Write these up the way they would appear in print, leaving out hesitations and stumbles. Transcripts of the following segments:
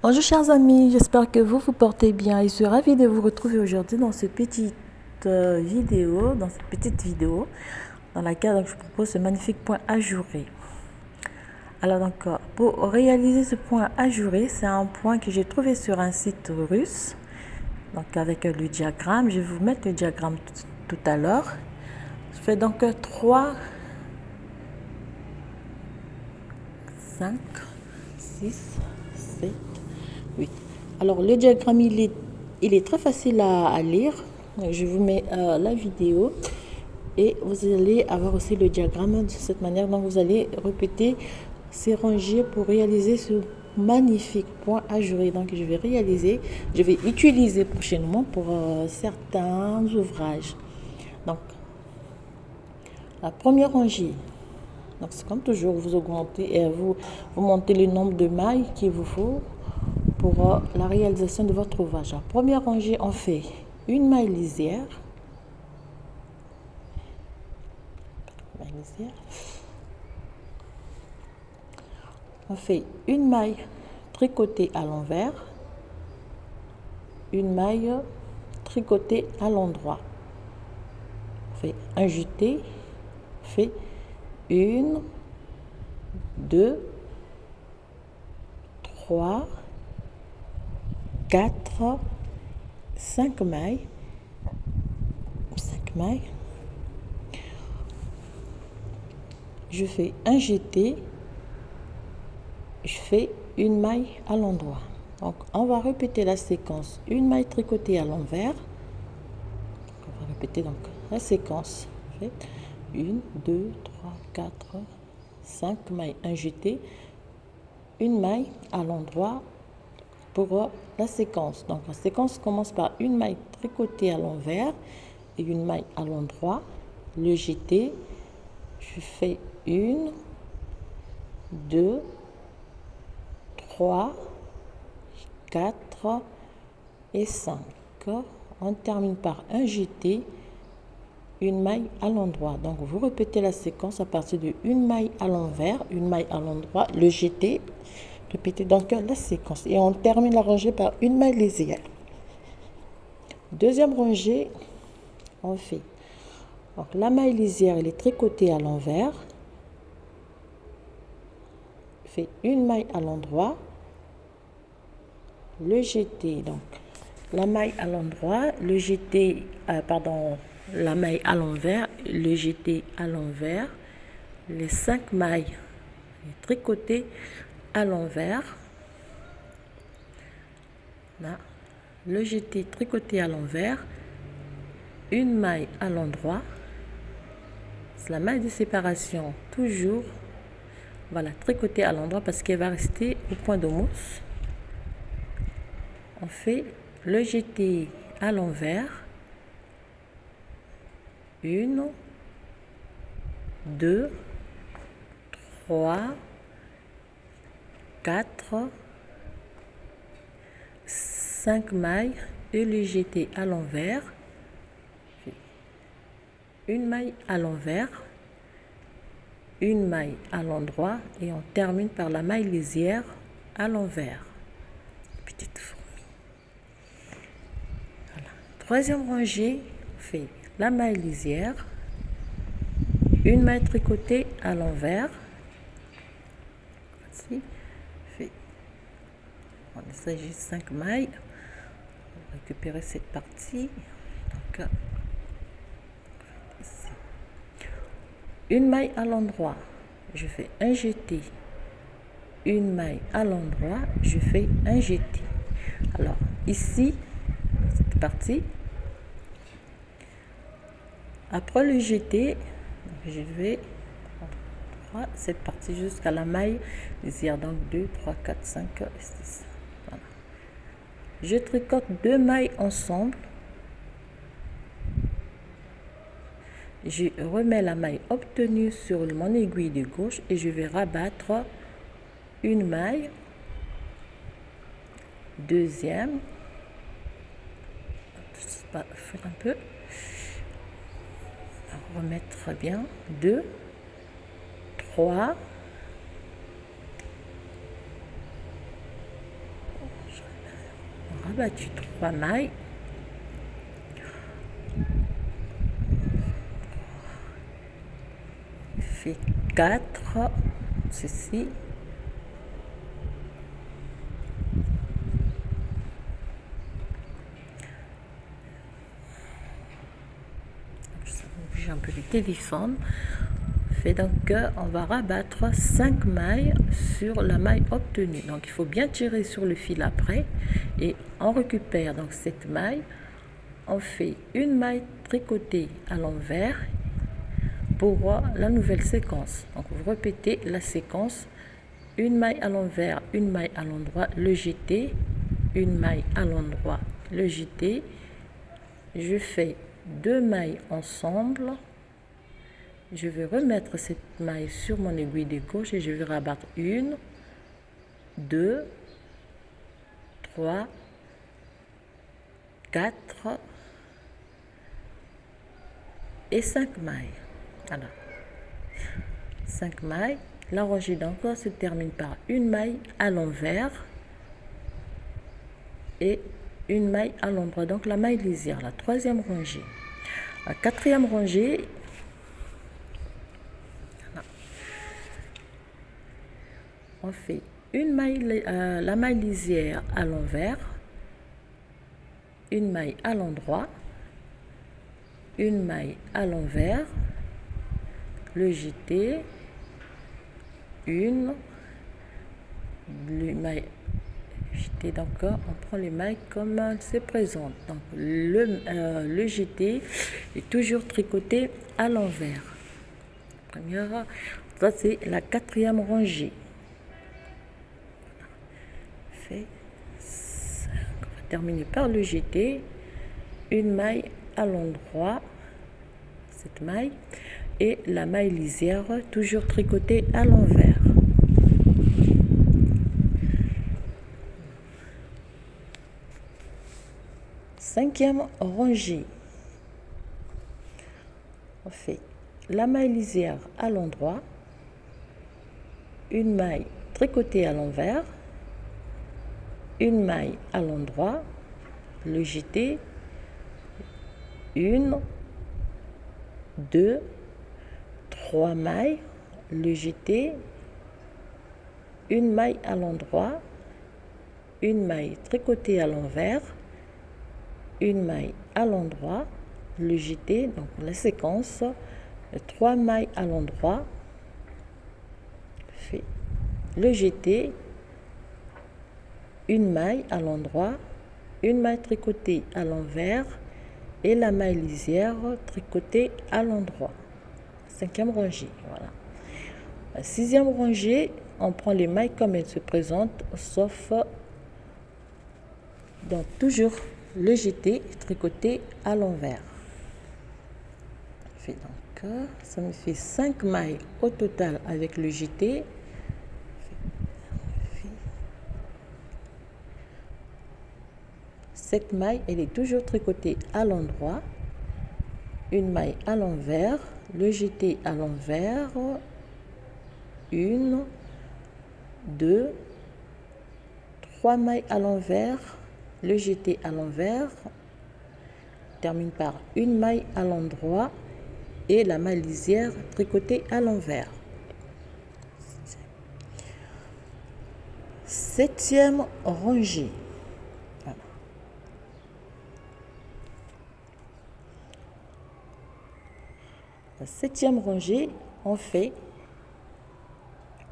Bonjour chers amis, j'espère que vous vous portez bien et je suis ravie de vous retrouver aujourd'hui dans cette petite vidéo, dans laquelle je vous propose ce magnifique point ajouré. Alors donc pour réaliser ce point ajouré, c'est un point que j'ai trouvé sur un site russe. Donc avec le diagramme, je vais vous mettre le diagramme tout à l'heure. Je fais donc 3, 5, 6, 7, 8. Alors le diagramme il est très facile à lire. Je vous mets la vidéo et vous allez avoir aussi le diagramme de cette manière. Donc vous allez répéter ces rangées pour réaliser ce magnifique point ajouré. Donc je vais utiliser prochainement pour certains ouvrages. Donc la première rangée. Donc c'est comme toujours, vous augmentez et vous montez le nombre de mailles qu'il vous faut pour la réalisation de votre ouvrage. En première rangée, on fait une maille lisière. On fait une maille tricotée à l'envers, une maille tricotée à l'endroit. On fait un jeté, on fait une, deux, trois, 4, 5 mailles, 5 mailles, je fais un jeté, je fais une maille à l'endroit. Donc on va répéter la séquence, une maille tricotée à l'envers, on va répéter donc la séquence, 1, 2, 3, 4, 5 mailles, un jeté, une maille à l'endroit pour la séquence. Donc la séquence commence par une maille tricotée à l'envers et une maille à l'endroit. Le jeté, je fais 1, 2, 3, 4 et 5. On termine par un jeté, une maille à l'endroit. Donc vous répétez la séquence à partir de une maille à l'envers, une maille à l'endroit, le jeté. Répétez donc la séquence et on termine la rangée par une maille lisière. Deuxième rangée, on fait donc la maille lisière, elle est tricotée à l'envers, fait une maille à l'endroit, le jeté, donc la maille à l'endroit, le jeté, la maille à l'envers, le jeté à l'envers, les 5 mailles tricotées à l'envers, là, le jeté tricoté à l'envers, une maille à l'endroit, la maille de séparation toujours, voilà, tricoter à l'endroit parce qu'elle va rester au point de mousse. On fait le jeté à l'envers, 1, 2, 3, 4, 5 mailles et le jeté à l'envers, une maille à l'envers, une maille à l'endroit et on termine par la maille lisière à l'envers. Petite fourmi. Voilà. Troisième rangée, on fait la maille lisière, une maille tricotée à l'envers. Voici. Il s'agit de 5 mailles. On va récupérer cette partie. Donc, ici. Une maille à l'endroit, je fais un jeté, une maille à l'endroit, je fais un jeté. Alors ici, cette partie, après le jeté, je vais cette partie jusqu'à la maille lisière, donc 2, 3, 4, 5, 6. Voilà. Je tricote 2 mailles ensemble. Je remets la maille obtenue sur mon aiguille de gauche et je vais rabattre une maille, deuxième, faire un peu, remettre bien, 2, 3, rabattu 3 mailles. Fait 4, ceci. J'ai un peu le téléphone. Fait donc on va rabattre 5 mailles sur la maille obtenue. Donc il faut bien tirer sur le fil après et on récupère donc cette maille. On fait une maille tricotée à l'envers pour la nouvelle séquence. Donc vous répétez la séquence, une maille à l'envers, une maille à l'endroit, le jeté, une maille à l'endroit, le jeté. Je fais 2 mailles ensemble. Je vais remettre cette maille sur mon aiguille de gauche et je vais rabattre 1, 2, 3, 4 et 5 mailles. Voilà. 5 mailles. La rangée d'encore se termine par une maille à l'envers et une maille à l'endroit. Donc la maille lisière, la troisième rangée. La quatrième rangée, on fait une maille, la maille lisière à l'envers, une maille à l'endroit, une maille à l'envers, le jeté, une, le maille jeté. Donc on prend les mailles comme elles se présentent. Donc le jeté est toujours tricoté à l'envers. Première, ça c'est la quatrième rangée. Fait 5. On va terminer par le jeté, une maille à l'endroit, cette maille, et la maille lisière toujours tricotée à l'envers. Cinquième rangée, on fait la maille lisière à l'endroit, une maille tricotée à l'envers, une maille à l'endroit, le jeté, une, 2, 3 mailles, le jeté, une maille à l'endroit, une maille tricotée à l'envers, une maille à l'endroit, le jeté, donc la séquence, 3 mailles à l'endroit, fait le jeté, une maille à l'endroit, une maille tricotée à l'envers et la maille lisière tricotée à l'endroit. Cinquième rangée, voilà. La sixième rangée, on prend les mailles comme elles se présentent, sauf donc toujours le jeté tricoté à l'envers. Donc ça me fait 5 mailles au total avec le jeté. Cette maille, elle est toujours tricotée à l'endroit, une maille à l'envers, le jeté à l'envers, 1, 2, 3 mailles à l'envers, le jeté à l'envers, termine par une maille à l'endroit et la maille lisière tricotée à l'envers. Septième rangée. Voilà. La septième rangée, on fait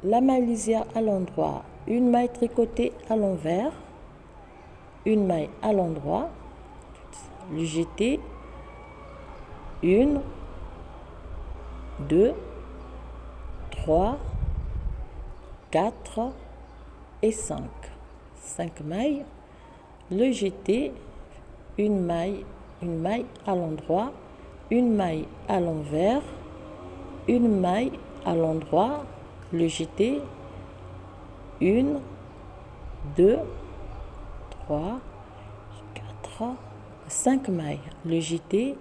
la maille lisière à l'endroit, une maille tricotée à l'envers, une maille à l'endroit, le jeté, 1, 2, 3, 4 et 5. 5 mailles, le jeté, une maille à l'endroit, une maille à l'envers, une maille à l'endroit, le jeté, 1, 2, 3, 4, 5 mailles, le jeté,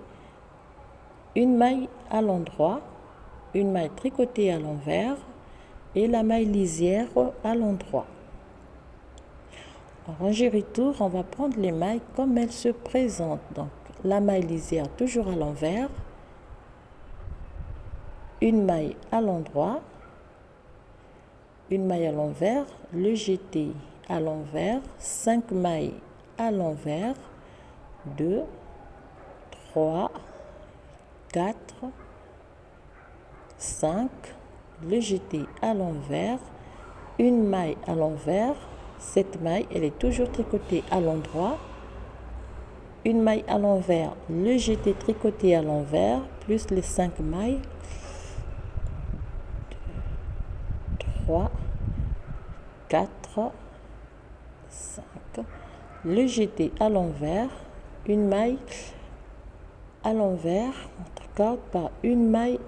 une maille à l'endroit, une maille tricotée à l'envers et la maille lisière à l'endroit. rangée retour, on va prendre les mailles comme elles se présentent. Donc, la maille lisière toujours à l'envers, une maille à l'endroit, une maille à l'envers, le jeté à l'envers, 5 mailles à l'envers, 2, 3, 4, 5, le jeté à l'envers, une maille à l'envers, cette maille elle est toujours tricotée à l'endroit, une maille à l'envers, le jeté tricoté à l'envers, plus les 5 mailles, 3, 4, 5, le jeté à l'envers, une maille à l'envers, on tricot par une maille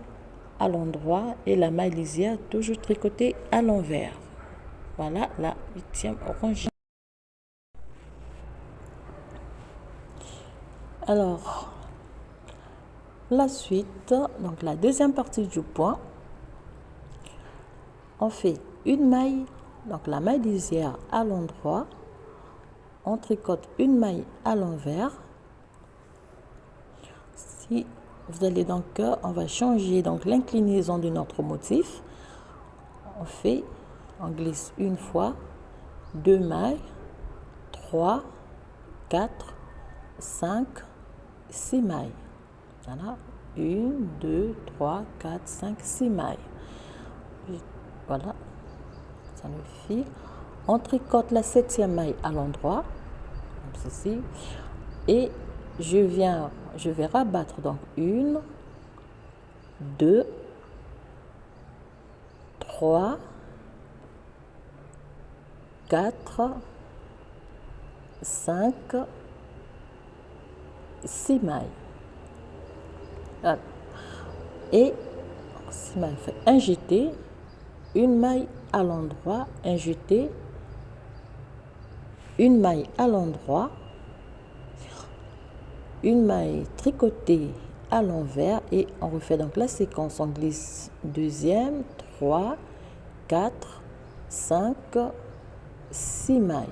à l'endroit et la maille lisière toujours tricotée à l'envers. Voilà la 8e rangée. Alors, la suite, donc la deuxième partie du point, on fait une maille, donc la maille lisière à l'endroit, on tricote une maille à l'envers. Si vous allez donc, on va changer donc l'inclinaison de notre motif. On glisse une fois, 2 mailles, 3, 4, 5, 6 mailles. Voilà, 1, 2, 3, 4, 5, 6 mailles. Voilà, ça nous file. On tricote la 7e maille à l'endroit, comme ceci, et je vais rabattre donc 1, 2, 3, 4, 5, 6 mailles. Voilà. Et 6 mailles, fait un jeté, une maille à l'endroit, un jeté, une maille à l'endroit, une maille tricotée à l'envers et on refait donc la séquence. On glisse 2e, 3, 4, 5, 6 mailles.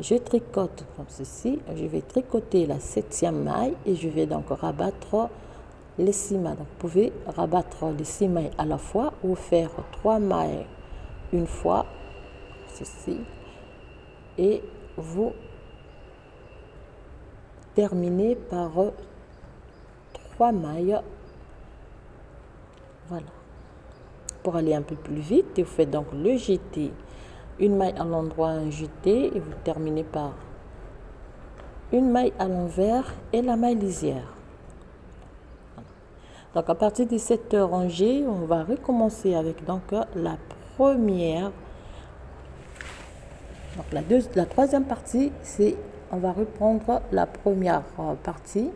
Je tricote comme ceci, je vais tricoter la 7e maille et je vais donc rabattre les 6 mailles. Donc, vous pouvez rabattre les 6 mailles à la fois ou faire 3 mailles une fois, ceci, et vous terminez par 3 mailles. Voilà. Pour aller un peu plus vite, vous faites donc le jeté, une maille à l'endroit, un jeté, et vous terminez par une maille à l'envers et la maille lisière. Donc à partir de cette rangée, on va recommencer avec donc la première. Donc la troisième partie, c'est on va reprendre la première partie.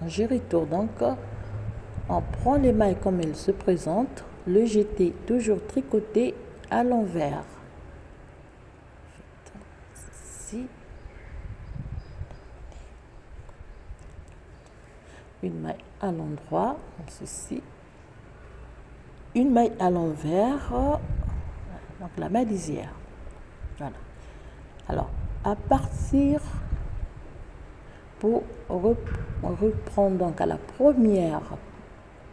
Je retourne donc, on prend les mailles comme elles se présentent, le jeté toujours tricoté à l'envers. Ici. Une maille à l'endroit, comme ceci, une maille à l'envers, donc la maille lisière. Voilà. Alors, à partir, pour reprendre donc à la première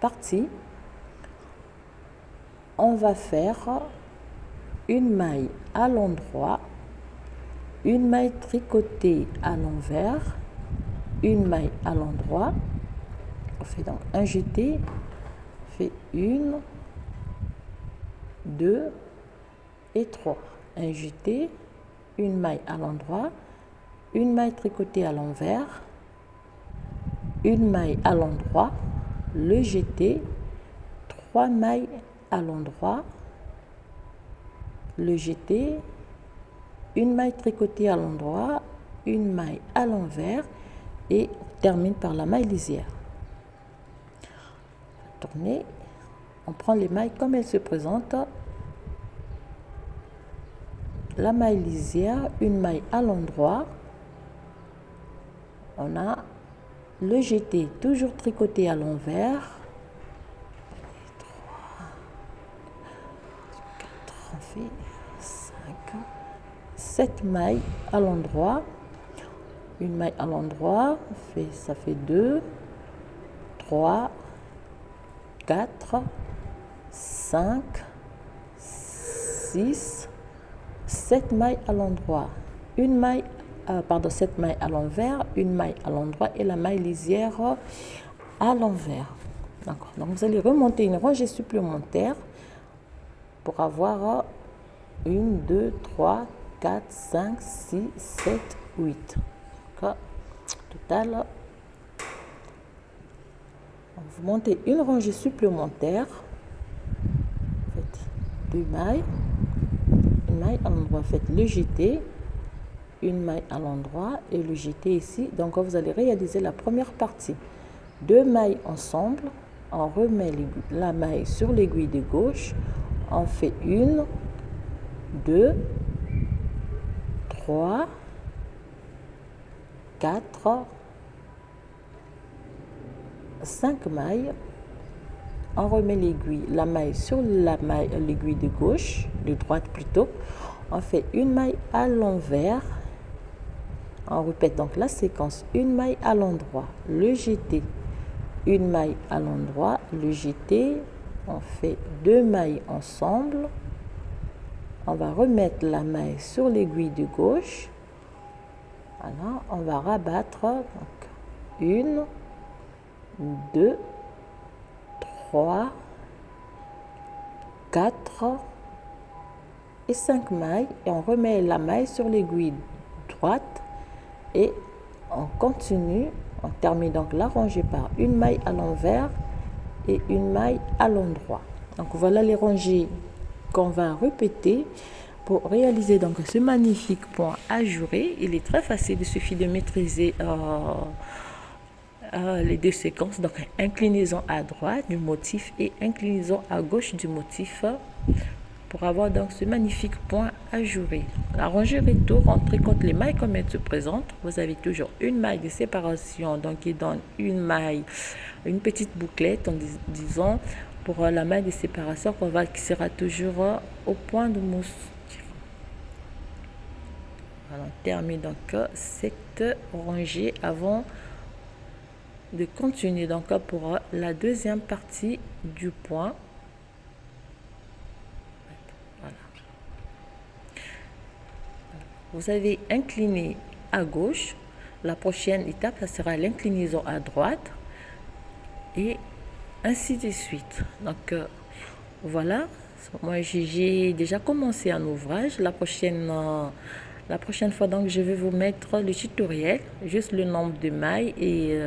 partie, on va faire une maille à l'endroit, une maille tricotée à l'envers, une maille à l'endroit. On fait donc un jeté, on fait 1, 2 et 3. Un jeté, une maille à l'endroit, une maille tricotée à l'envers, une maille à l'endroit, le jeté, 3 mailles à l'endroit, le jeté, une maille tricotée à l'endroit, une maille à l'envers et on termine par la maille lisière. Tourner, on prend les mailles comme elles se présentent. La maille lisière, une maille à l'endroit, on a le jeté toujours tricoté à l'envers, 3, 4, fait 5, 7 mailles à l'endroit, une maille à l'endroit, ça fait 2, 3, 4, 5, 6, 7 mailles à l'endroit, une maille, 7 mailles à l'envers, une maille à l'endroit et la maille lisière à l'envers. D'accord. Donc vous allez remonter une rangée supplémentaire pour avoir 1, 2, 3, 4, 5, 6, 7, 8. D'accord. Total. Vous montez une rangée supplémentaire. Faites 2 mailles. Une maille à l'endroit. Faites le jeté. Une maille à l'endroit et le jeté ici. Donc vous allez réaliser la première partie. 2 mailles ensemble. On remet la maille sur l'aiguille de gauche. On fait 1, 2, 3, 4, 5 mailles. On remet la maille sur l'aiguille de gauche, de droite plutôt. On fait une maille à l'envers. On répète donc la séquence. Une maille à l'endroit, le jeté. Une maille à l'endroit, le jeté. On fait 2 mailles ensemble. On va remettre la maille sur l'aiguille de gauche. Voilà, on va rabattre. Donc, 1, 2, 3, 4 et 5 mailles. Et on remet la maille sur l'aiguille droite. Et on continue. On termine donc la rangée par une maille à l'envers et une maille à l'endroit. Donc voilà les rangées qu'on va répéter pour réaliser donc ce magnifique point ajouré. Il est très facile, il suffit de maîtriser les 2 séquences, donc inclinaison à droite du motif et inclinaison à gauche du motif pour avoir donc ce magnifique point ajouré. La rangée retour, on tricote les mailles comme elles se présentent. Vous avez toujours une maille de séparation, donc qui donne une maille, une petite bouclette en disant pour la maille de séparation qui sera toujours au point de mousse. Alors, on termine donc cette rangée avant de continuer donc pour la deuxième partie du point. Voilà. Vous avez incliné à gauche. La prochaine étape, ça sera l'inclinaison à droite et ainsi de suite. Donc voilà, moi j'ai déjà commencé un ouvrage. La prochaine fois, donc, je vais vous mettre le tutoriel, juste le nombre de mailles et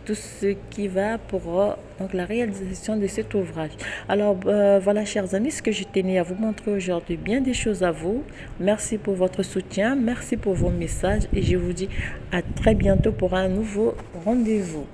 tout ce qui va pour donc, la réalisation de cet ouvrage. Alors, voilà, chers amis, ce que je tenais à vous montrer aujourd'hui, bien des choses à vous. Merci pour votre soutien, merci pour vos messages et je vous dis à très bientôt pour un nouveau rendez-vous.